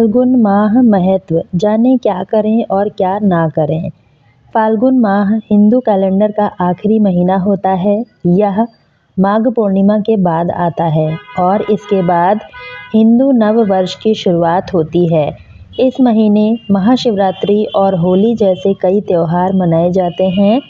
फाल्गुन माह महत्व जाने क्या करें और क्या ना करें। फाल्गुन माह हिंदू कैलेंडर का आखिरी महीना होता है। यह माघ पूर्णिमा के बाद आता है और इसके बाद हिंदू नव वर्ष की शुरुआत होती है। इस महीने महाशिवरात्रि और होली जैसे कई त्योहार मनाए जाते हैं।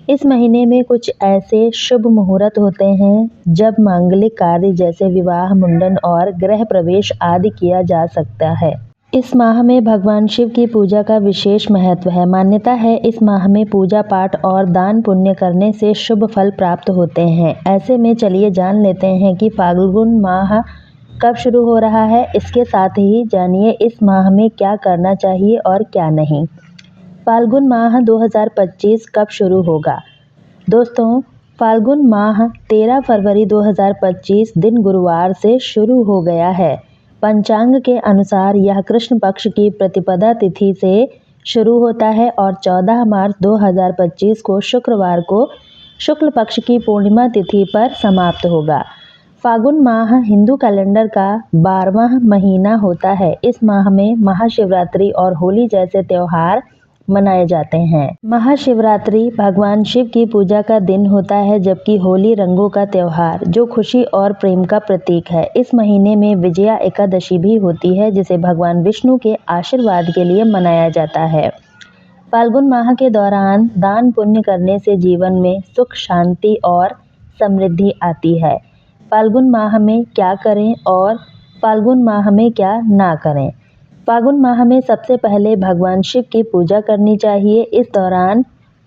इस महीने में कुछ ऐसे शुभ मुहूर्त होते हैं जब मांगलिक कार्य जैसे विवाह, मुंडन और गृह प्रवेश आदि किया जा सकता है। इस माह में भगवान शिव की पूजा का विशेष महत्व है। मान्यता है इस माह में पूजा पाठ और दान पुण्य करने से शुभ फल प्राप्त होते हैं। ऐसे में चलिए जान लेते हैं कि फाल्गुन माह कब शुरू हो रहा है। इसके साथ ही जानिए इस माह में क्या करना चाहिए और क्या नहीं। फाल्गुन माह 2025 कब शुरू होगा? दोस्तों, फाल्गुन माह 13 फरवरी 2025 दिन गुरुवार से शुरू हो गया है। पंचांग के अनुसार यह कृष्ण पक्ष की प्रतिपदा तिथि से शुरू होता है और 14 मार्च 2025 को शुक्रवार को शुक्ल पक्ष की पूर्णिमा तिथि पर समाप्त होगा। फाल्गुन माह हिंदू कैलेंडर का 12वां महीना होता है। इस माह में महाशिवरात्रि और होली जैसे त्योहार मनाए जाते हैं। महाशिवरात्रि भगवान शिव की पूजा का दिन होता है, जबकि होली रंगों का त्योहार जो खुशी और प्रेम का प्रतीक है। इस महीने में विजया एकादशी भी होती है, जिसे भगवान विष्णु के आशीर्वाद के लिए मनाया जाता है। फाल्गुन माह के दौरान दान पुण्य करने से जीवन में सुख, शांति और समृद्धि आती है। फाल्गुन माह में क्या करें और फाल्गुन माह में क्या ना करें। फाल्गुन माह में सबसे पहले भगवान शिव की पूजा करनी चाहिए। इस दौरान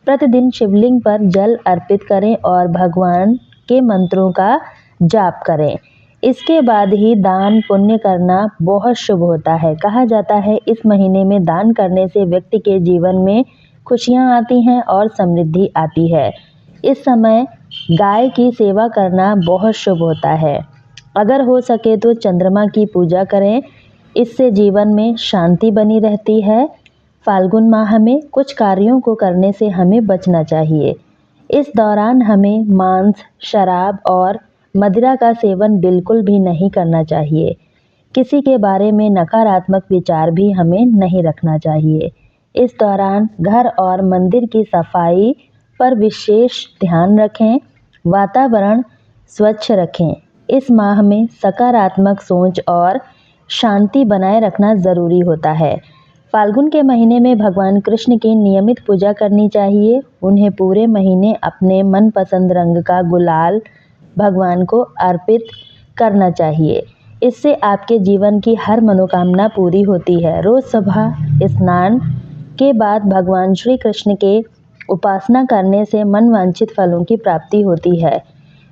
प्रतिदिन शिवलिंग पर जल अर्पित करें और भगवान के मंत्रों का जाप करें। इसके बाद ही दान पुण्य करना बहुत शुभ होता है। कहा जाता है इस महीने में दान करने से व्यक्ति के जीवन में खुशियां आती हैं और समृद्धि आती है। इस समय गाय की सेवा करना बहुत शुभ होता है। अगर हो सके तो चंद्रमा की पूजा करें, इससे जीवन में शांति बनी रहती है। फाल्गुन माह में कुछ कार्यों को करने से हमें बचना चाहिए। इस दौरान हमें मांस, शराब और मदिरा का सेवन बिल्कुल भी नहीं करना चाहिए। किसी के बारे में नकारात्मक विचार भी हमें नहीं रखना चाहिए। इस दौरान घर और मंदिर की सफाई पर विशेष ध्यान रखें। वातावरण स्वच्छ रखें। इस माह में सकारात्मक सोच और शांति बनाए रखना ज़रूरी होता है। फाल्गुन के महीने में भगवान कृष्ण की नियमित पूजा करनी चाहिए। उन्हें पूरे महीने अपने मनपसंद रंग का गुलाल भगवान को अर्पित करना चाहिए। इससे आपके जीवन की हर मनोकामना पूरी होती है। रोज़ सुबह स्नान के बाद भगवान श्री कृष्ण के उपासना करने से मनवांछित फलों की प्राप्ति होती है।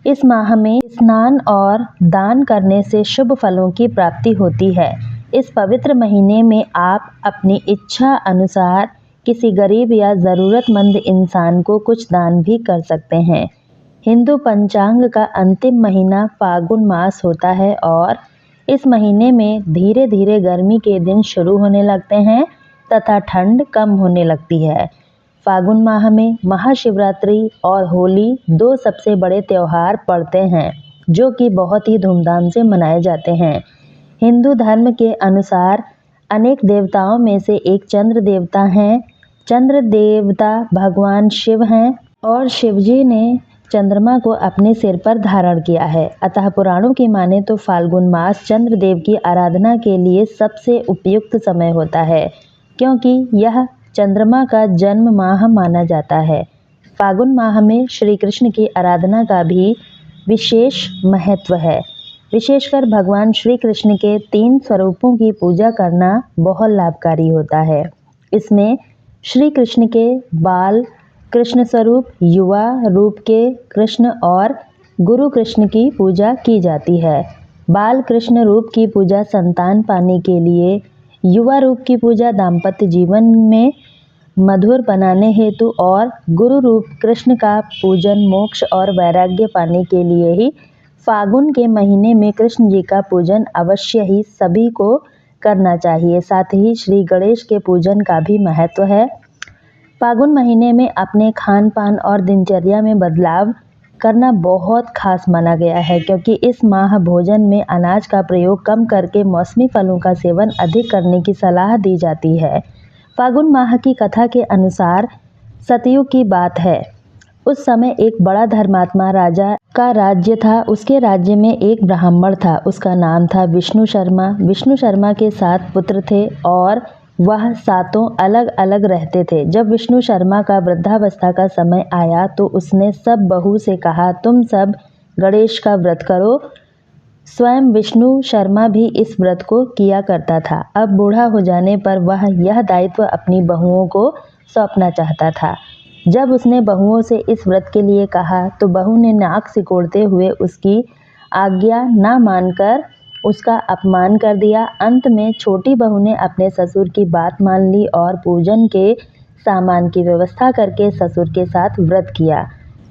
इस माह में स्नान और दान करने से शुभ फलों की प्राप्ति होती है। इस पवित्र महीने में आप अपनी इच्छा अनुसार किसी गरीब या ज़रूरतमंद इंसान को कुछ दान भी कर सकते हैं। हिंदू पंचांग का अंतिम महीना फाल्गुन मास होता है और इस महीने में धीरे धीरे गर्मी के दिन शुरू होने लगते हैं तथा ठंड कम होने लगती है। फाल्गुन माह में महाशिवरात्रि और होली दो सबसे बड़े त्योहार पड़ते हैं, जो कि बहुत ही धूमधाम से मनाए जाते हैं। हिंदू धर्म के अनुसार अनेक देवताओं में से एक चंद्र देवता हैं। चंद्र देवता भगवान शिव हैं और शिवजी ने चंद्रमा को अपने सिर पर धारण किया है। अतः पुराणों की माने तो फाल्गुन मास चंद्रदेव की आराधना के लिए सबसे उपयुक्त समय होता है, क्योंकि यह चंद्रमा का जन्म माह माना जाता है। फाल्गुन माह में श्री कृष्ण की आराधना का भी विशेष महत्व है। विशेषकर भगवान श्री कृष्ण के 3 स्वरूपों की पूजा करना बहुत लाभकारी होता है। इसमें श्री कृष्ण के बाल कृष्ण स्वरूप, युवा रूप के कृष्ण और गुरु कृष्ण की पूजा की जाती है। बाल कृष्ण रूप की पूजा संतान पाने के लिए, युवा रूप की पूजा दाम्पत्य जीवन में मधुर बनाने हेतु और गुरु रूप कृष्ण का पूजन मोक्ष और वैराग्य पाने के लिए ही फाल्गुन के महीने में कृष्ण जी का पूजन अवश्य ही सभी को करना चाहिए। साथ ही श्री गणेश के पूजन का भी महत्व है। फाल्गुन महीने में अपने खान पान और दिनचर्या में बदलाव करना बहुत खास माना गया है, क्योंकि इस माह भोजन में अनाज का प्रयोग कम करके मौसमी फलों का सेवन अधिक करने की सलाह दी जाती है। फागुन माह की कथा के अनुसार सतयुग की बात है। उस समय एक बड़ा धर्मात्मा राजा का राज्य था। उसके राज्य में एक ब्राह्मण था, उसका नाम था विष्णु शर्मा। विष्णु शर्मा के 7 पुत्र थे और वह 7 अलग अलग रहते थे। जब विष्णु शर्मा का वृद्धावस्था का समय आया तो उसने सब बहू से कहा, तुम सब गणेश का व्रत करो। स्वयं विष्णु शर्मा भी इस व्रत को किया करता था। अब बूढ़ा हो जाने पर वह यह दायित्व अपनी बहुओं को सौंपना चाहता था। जब उसने बहुओं से इस व्रत के लिए कहा तो बहू ने नाक सिकोड़ते हुए उसकी आज्ञा न मानकर उसका अपमान कर दिया। अंत में छोटी बहू ने अपने ससुर की बात मान ली और पूजन के सामान की व्यवस्था करके ससुर के साथ व्रत किया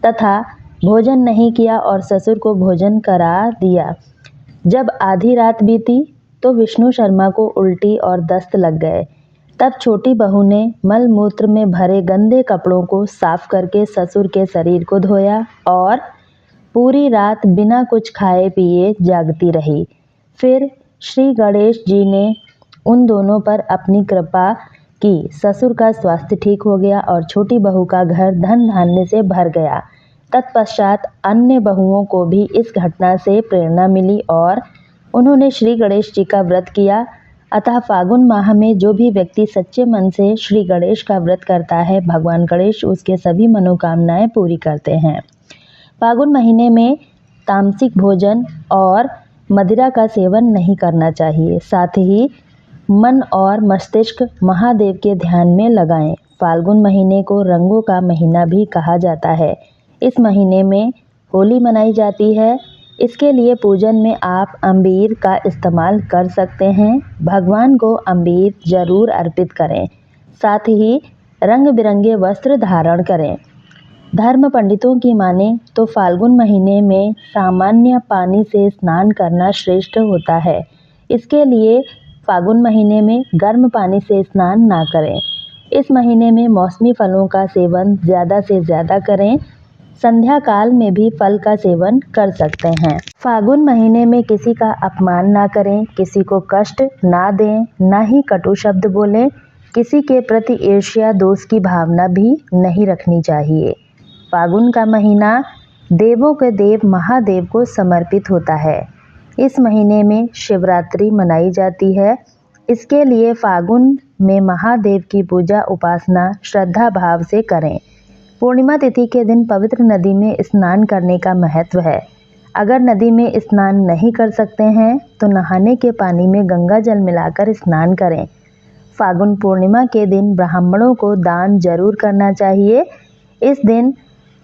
तथा भोजन नहीं किया और ससुर को भोजन करा दिया। जब आधी रात बीती तो विष्णु शर्मा को उल्टी और दस्त लग गए। तब छोटी बहू ने मल मूत्र में भरे गंदे कपड़ों को साफ करके ससुर के शरीर को धोया और पूरी रात बिना कुछ खाए पिए जागती रही। फिर श्री गणेश जी ने उन दोनों पर अपनी कृपा की। ससुर का स्वास्थ्य ठीक हो गया और छोटी बहू का घर धन धान्य से भर गया। तत्पश्चात अन्य बहुओं को भी इस घटना से प्रेरणा मिली और उन्होंने श्री गणेश जी का व्रत किया। अतः फागुन माह में जो भी व्यक्ति सच्चे मन से श्री गणेश का व्रत करता है, भगवान गणेश उसके सभी मनोकामनाएं पूरी करते हैं। फागुन महीने में तामसिक भोजन और मदिरा का सेवन नहीं करना चाहिए। साथ ही मन और मस्तिष्क महादेव के ध्यान में लगाएं। फाल्गुन महीने को रंगों का महीना भी कहा जाता है। इस महीने में होली मनाई जाती है। इसके लिए पूजन में आप अबीर का इस्तेमाल कर सकते हैं। भगवान को अबीर जरूर अर्पित करें। साथ ही रंग बिरंगे वस्त्र धारण करें। धर्म पंडितों की माने तो फाल्गुन महीने में सामान्य पानी से स्नान करना श्रेष्ठ होता है। इसके लिए फागुन महीने में गर्म पानी से स्नान ना करें। इस महीने में मौसमी फलों का सेवन ज़्यादा से ज़्यादा करें। संध्या काल में भी फल का सेवन कर सकते हैं। फागुन महीने में किसी का अपमान ना करें, किसी को कष्ट ना दें, ना ही कटु शब्द बोलें। किसी के प्रति ईर्ष्या दोष की भावना भी नहीं रखनी चाहिए। फागुन का महीना देवों के देव महादेव को समर्पित होता है। इस महीने में शिवरात्रि मनाई जाती है। इसके लिए फागुन में महादेव की पूजा उपासना श्रद्धा भाव से करें। पूर्णिमा तिथि के दिन पवित्र नदी में स्नान करने का महत्व है। अगर नदी में स्नान नहीं कर सकते हैं तो नहाने के पानी में गंगा जल मिलाकर स्नान करें। फागुन पूर्णिमा के दिन ब्राह्मणों को दान जरूर करना चाहिए। इस दिन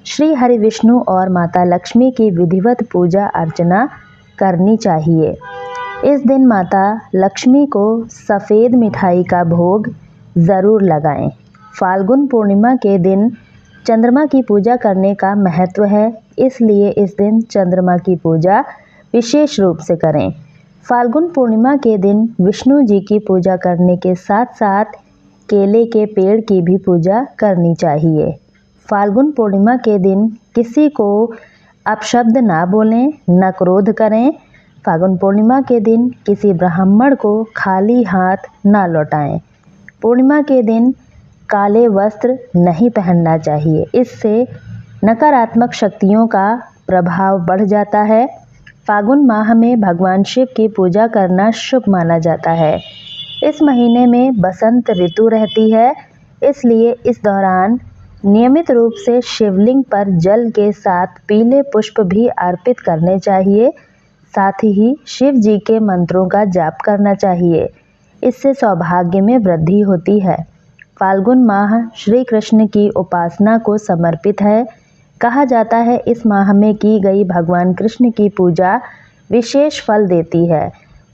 श्री हरि विष्णु और माता लक्ष्मी की विधिवत पूजा अर्चना करनी चाहिए। इस दिन माता लक्ष्मी को सफ़ेद मिठाई का भोग ज़रूर लगाएं। फाल्गुन पूर्णिमा के दिन चंद्रमा की पूजा करने का महत्व है, इसलिए इस दिन चंद्रमा की पूजा विशेष रूप से करें। फाल्गुन पूर्णिमा के दिन विष्णु जी की पूजा करने के साथ साथ केले के पेड़ की भी पूजा करनी चाहिए। फाल्गुन पूर्णिमा के दिन किसी को अपशब्द ना बोलें, न क्रोध करें। फाल्गुन पूर्णिमा के दिन किसी ब्राह्मण को खाली हाथ ना लौटाएं। पूर्णिमा के दिन काले वस्त्र नहीं पहनना चाहिए, इससे नकारात्मक शक्तियों का प्रभाव बढ़ जाता है। फागुन माह में भगवान शिव की पूजा करना शुभ माना जाता है। इस महीने में बसंत ऋतु रहती है, इसलिए इस दौरान नियमित रूप से शिवलिंग पर जल के साथ पीले पुष्प भी अर्पित करने चाहिए। साथ ही शिव जी के मंत्रों का जाप करना चाहिए, इससे सौभाग्य में वृद्धि होती है। फाल्गुन माह श्री कृष्ण की उपासना को समर्पित है। कहा जाता है इस माह में की गई भगवान कृष्ण की पूजा विशेष फल देती है।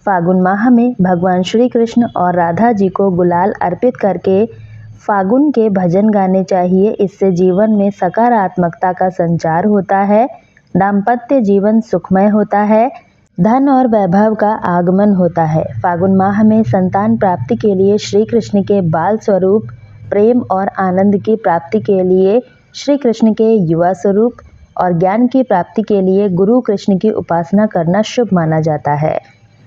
फागुन माह में भगवान श्री कृष्ण और राधा जी को गुलाल अर्पित करके फागुन के भजन गाने चाहिए। इससे जीवन में सकारात्मकता का संचार होता है, दाम्पत्य जीवन सुखमय होता है, धन और वैभव का आगमन होता है। फागुन माह में संतान प्राप्ति के लिए श्री कृष्ण के बाल स्वरूप, प्रेम और आनंद की प्राप्ति के लिए श्री कृष्ण के युवा स्वरूप और ज्ञान की प्राप्ति के लिए गुरु कृष्ण की उपासना करना शुभ माना जाता है।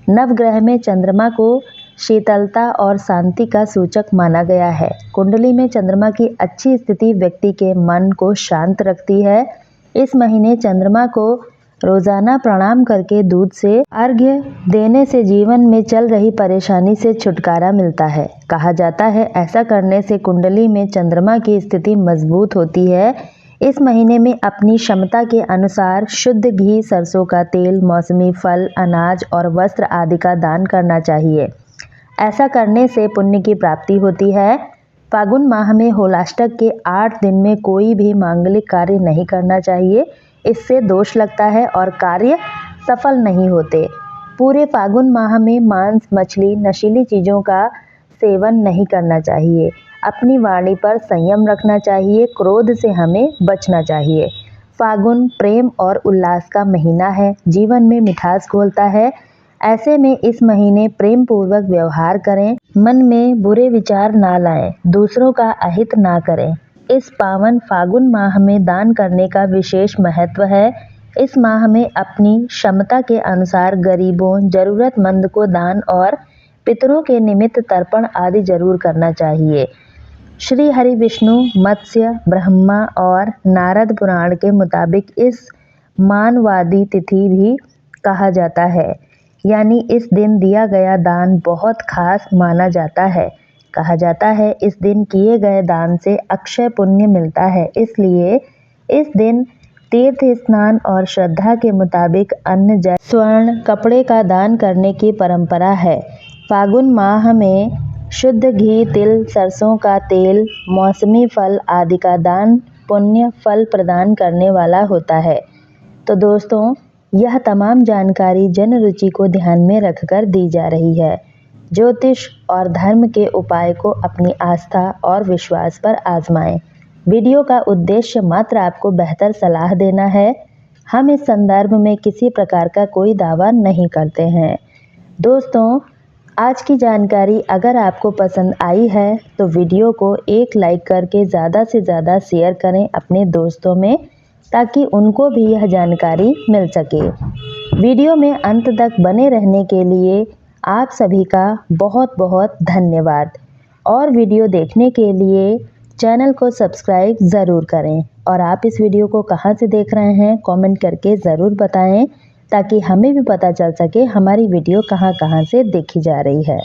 नवग्रह में चंद्रमा को शीतलता और शांति का सूचक माना गया है। कुंडली में चंद्रमा की अच्छी स्थिति व्यक्ति के मन को शांत रखती है। इस महीने चंद्रमा को रोजाना प्रणाम करके दूध से अर्घ्य देने से जीवन में चल रही परेशानी से छुटकारा मिलता है। कहा जाता है ऐसा करने से कुंडली में चंद्रमा की स्थिति मजबूत होती है। इस महीने में अपनी क्षमता के अनुसार शुद्ध घी, सरसों का तेल, मौसमी फल, अनाज और वस्त्र आदि का दान करना चाहिए। ऐसा करने से पुण्य की प्राप्ति होती है। फागुन माह में होलाष्टक के 8 दिन में कोई भी मांगलिक कार्य नहीं करना चाहिए। इससे दोष लगता है और कार्य सफल नहीं होते। पूरे फागुन माह में मांस, मछली, नशीली चीज़ों का सेवन नहीं करना चाहिए। अपनी वाणी पर संयम रखना चाहिए। क्रोध से हमें बचना चाहिए। फागुन प्रेम और उल्लास का महीना है, जीवन में मिठास घोलता है। ऐसे में इस महीने प्रेम पूर्वक व्यवहार करें, मन में बुरे विचार ना लाएं, दूसरों का अहित ना करें। इस पावन फागुन माह में दान करने का विशेष महत्व है। इस माह में अपनी क्षमता के अनुसार गरीबों, जरूरतमंद को दान और पितरों के निमित्त तर्पण आदि जरूर करना चाहिए। श्री हरि विष्णु, मत्स्य, ब्रह्मा और नारद पुराण के मुताबिक इस मानवादी तिथि भी कहा जाता है, यानी इस दिन दिया गया दान बहुत खास माना जाता है। कहा जाता है इस दिन किए गए दान से अक्षय पुण्य मिलता है। इसलिए इस दिन तीर्थ स्नान और श्रद्धा के मुताबिक अन्न, जल, स्वर्ण, कपड़े का दान करने की परंपरा है। फागुन माह में शुद्ध घी, तिल, सरसों का तेल, मौसमी फल आदि का दान पुण्य फल प्रदान करने वाला होता है। तो दोस्तों, यह तमाम जानकारी जन रुचि को ध्यान में रखकर दी जा रही है। ज्योतिष और धर्म के उपाय को अपनी आस्था और विश्वास पर आजमाएं। वीडियो का उद्देश्य मात्र आपको बेहतर सलाह देना है। हम इस संदर्भ में किसी प्रकार का कोई दावा नहीं करते हैं। दोस्तों, आज की जानकारी अगर आपको पसंद आई है तो वीडियो को एक लाइक करके ज़्यादा से ज़्यादा शेयर करें अपने दोस्तों में, ताकि उनको भी यह जानकारी मिल सके। वीडियो में अंत तक बने रहने के लिए आप सभी का बहुत बहुत धन्यवाद। और वीडियो देखने के लिए चैनल को सब्सक्राइब ज़रूर करें। और आप इस वीडियो को कहाँ से देख रहे हैं कमेंट करके ज़रूर बताएं, ताकि हमें भी पता चल सके हमारी वीडियो कहाँ कहाँ से देखी जा रही है।